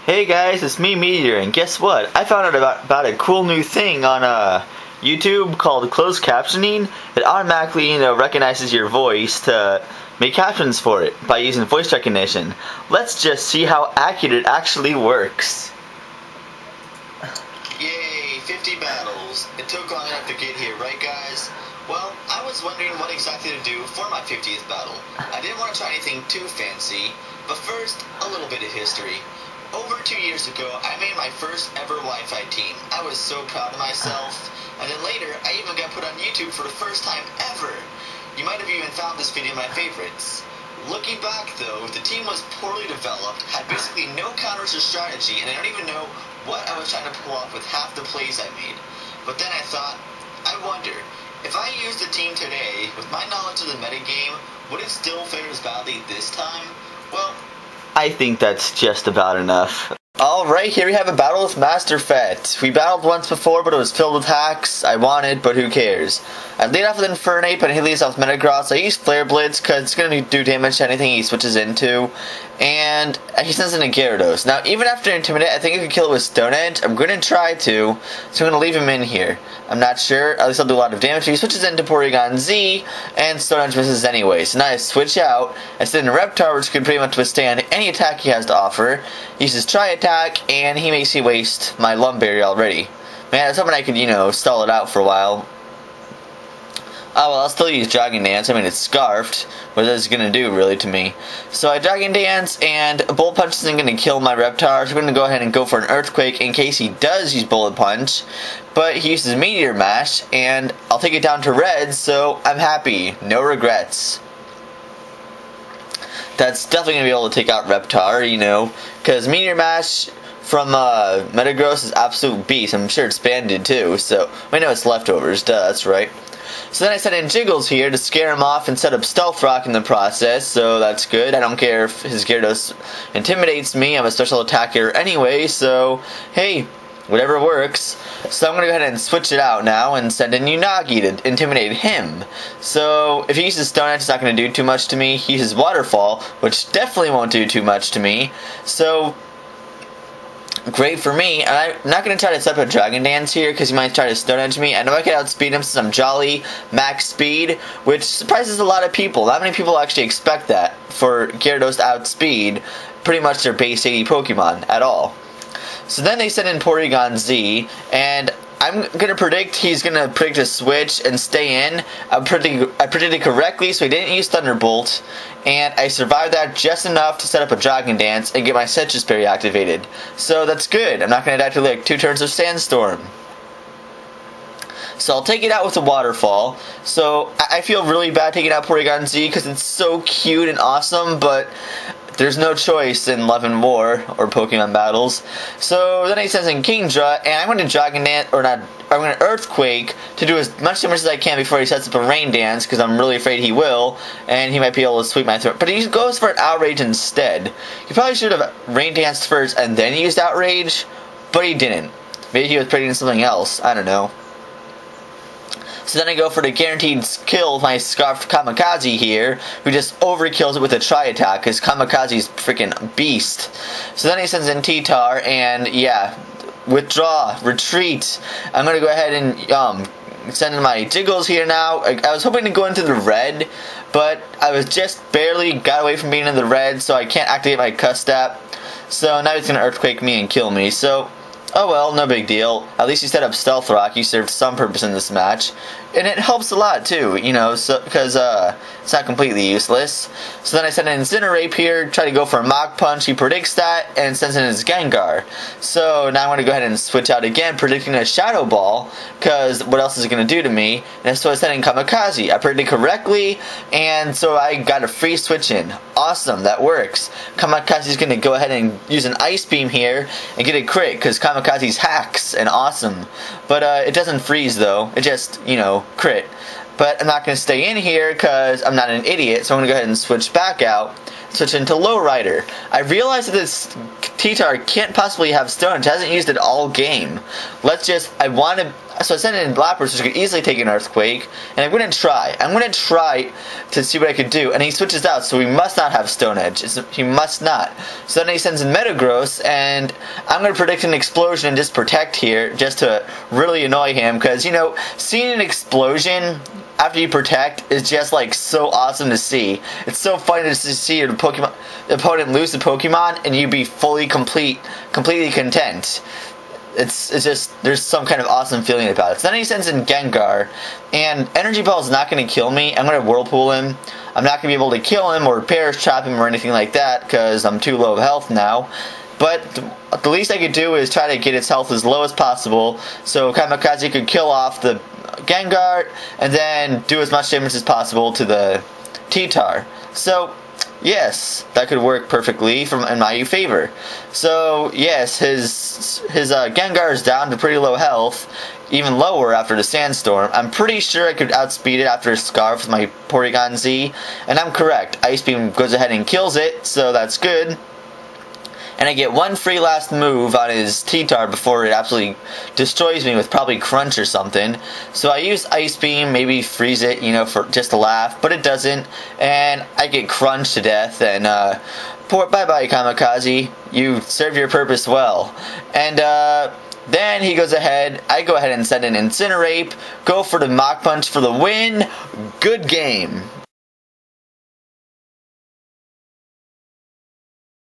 Hey guys, it's me, Meteor, and guess what? I found out about a cool new thing on YouTube called closed captioning. It automatically, recognizes your voice to make captions for it by using voice recognition. Let's just see how accurate it actually works. Yay, 50 battles. It took long enough to get here, right guys? Well, I was wondering what exactly to do for my 50th battle. I didn't want to try anything too fancy, but first, a little bit of history. Over 2 years ago, I made my first ever Wi-Fi team. I was so proud of myself. And then later, I even got put on YouTube for the first time ever. You might have even found this video my favorites. Looking back though, the team was poorly developed, had basically no counters or strategy, and I don't even know what I was trying to pull off with half the plays I made. But then I thought, I wonder, if I used the team today, with my knowledge of the metagame, would it still fare as badly this time? Well, I think that's just about enough. Alright, here we have a battle with MasterFet. We battled once before, but it was filled with hacks. I won it, but who cares? I lead off with Infernape, but he leads off with Meteorz. I use Flare Blitz, because it's going to do damage to anything he switches into. And he sends in a Gyarados. Now, even after Intimidate, I think I could kill it with Stone Edge. I'm going to try to, so I'm going to leave him in here. I'm not sure, at least I'll do a lot of damage. He switches into Porygon Z, and Stone Edge misses anyway. So now I switch out. I send in Reptar, which can pretty much withstand any attack he has to offer. He uses Tri-Attack, and he makes me waste my Lumberry already. Man, I was hoping I could, stall it out for a while. Oh, well, I'll still use Dragon Dance. I mean, it's Scarfed. What is it going to do, really, to me? So I Dragon Dance, and Bullet Punch isn't going to kill my Reptar, so I'm going to go ahead and go for an Earthquake in case he does use Bullet Punch. But he uses Meteor Mash, and I'll take it down to red, so I'm happy. No regrets. That's definitely going to be able to take out Reptar, because Meteor Mash from Meteorz is absolute beast. I'm sure it's banded, too, so I know it's leftovers. Duh, that's right. So then I sent in Jiggles here to scare him off and set up Stealth Rock in the process, so that's good. I don't care if his Gyarados intimidates me. I'm a special attacker anyway, so hey, whatever works. So I'm going to go ahead and switch it out now and send in Unagi to intimidate him. So if he uses Stone Edge, it's not going to do too much to me. He uses Waterfall, which definitely won't do too much to me. So great for me, and I'm not going to try to set up a Dragon Dance here because he might try to Stone Edge me. I know I can outspeed him since I'm Jolly Max Speed, which surprises a lot of people. Not many people actually expect that for Gyarados to outspeed pretty much their base 80 Pokemon at all. So then they send in Porygon Z, and I'm going to predict he's going to predict a switch and stay in. I predicted correctly, so he didn't use Thunderbolt, and I survived that just enough to set up a Dragon Dance and get my Citrus Berry activated. So that's good. I'm not going to die to like 2 turns of Sandstorm. So I'll take it out with a Waterfall. So I feel really bad taking out Porygon Z because it's so cute and awesome, but there's no choice in Love and War or Pokemon battles. So then he sends in Kingdra, and I'm going to Dragon Dance, or not, I'm going to Earthquake to do as much damage as I can before he sets up a Rain Dance, because I'm really afraid he will, and he might be able to sweep my throat. But he goes for an Outrage instead. He probably should have Rain Danced first and then used Outrage, but he didn't. Maybe he was predicting something else. I don't know. So then I go for the guaranteed kill with my Scarfed Kamikaze here, who just overkills it with a Tri-Attack, because Kamikaze's freaking beast. So then he sends in T-Tar, and yeah, withdraw, retreat. I'm going to go ahead and send in my Jiggles here now. I was hoping to go into the red, but I was just barely got away from being in the red, so I can't activate my Custap. So now he's going to Earthquake me and kill me, so oh well, no big deal. At least you set up Stealth Rock. You served some purpose in this match. And it helps a lot too, so, because it's not completely useless. So then I send in Incinerate here, try to go for a Mach Punch. He predicts that and sends in his Gengar. So now I'm going to go ahead and switch out again, predicting a Shadow Ball, because what else is it going to do to me? And so I sent in Kamikaze. I predicted correctly, and so I got a free switch in. Awesome, that works. Kamikaze is going to go ahead and use an Ice Beam here and get a crit, because Kamikaze's hacks and awesome. But it doesn't freeze though. It just, crit. But I'm not going to stay in here because I'm not an idiot, so I'm going to go ahead and switch back out, switch into Lowrider. I realize that this T-Tar can't possibly have Stone Edge. Hasn't used it all game. I want to So I sent it in Blackbirds, which could easily take an Earthquake, and I'm going to try. I'm going to try to see what I could do. And he switches out, so he must not have Stone Edge. He must not. So then he sends in Meteorz, and I'm going to predict an explosion and just protect here, just to really annoy him, because, you know, seeing an explosion after you protect is just like so awesome to see. It's so funny to see your opponent lose the Pokemon and you be completely content. It's just, there's some kind of awesome feeling about it. So then he sends in Gengar, and Energy Ball is not going to kill me. I'm going to Whirlpool him. I'm not going to be able to kill him or Perish Chop him or anything like that because I'm too low of health now. But the least I could do is try to get its health as low as possible so Kamikaze could kill off the Gengar and then do as much damage as possible to the T-Tar. So, yes, that could work perfectly in my favor. So, yes, his Gengar is down to pretty low health, even lower after the Sandstorm. I'm pretty sure I could outspeed it after a Scarf with my Porygon Z, and I'm correct. Ice Beam goes ahead and kills it, so that's good. And I get one free last move on his T-Tar before it absolutely destroys me with probably Crunch or something. So I use Ice Beam, maybe freeze it, you know, for just a laugh, but it doesn't. And I get crunched to death, and bye-bye, Kamikaze. You serve your purpose well. And then he goes ahead, I go ahead and send an Incinerate, go for the Mach Punch for the win. Good game.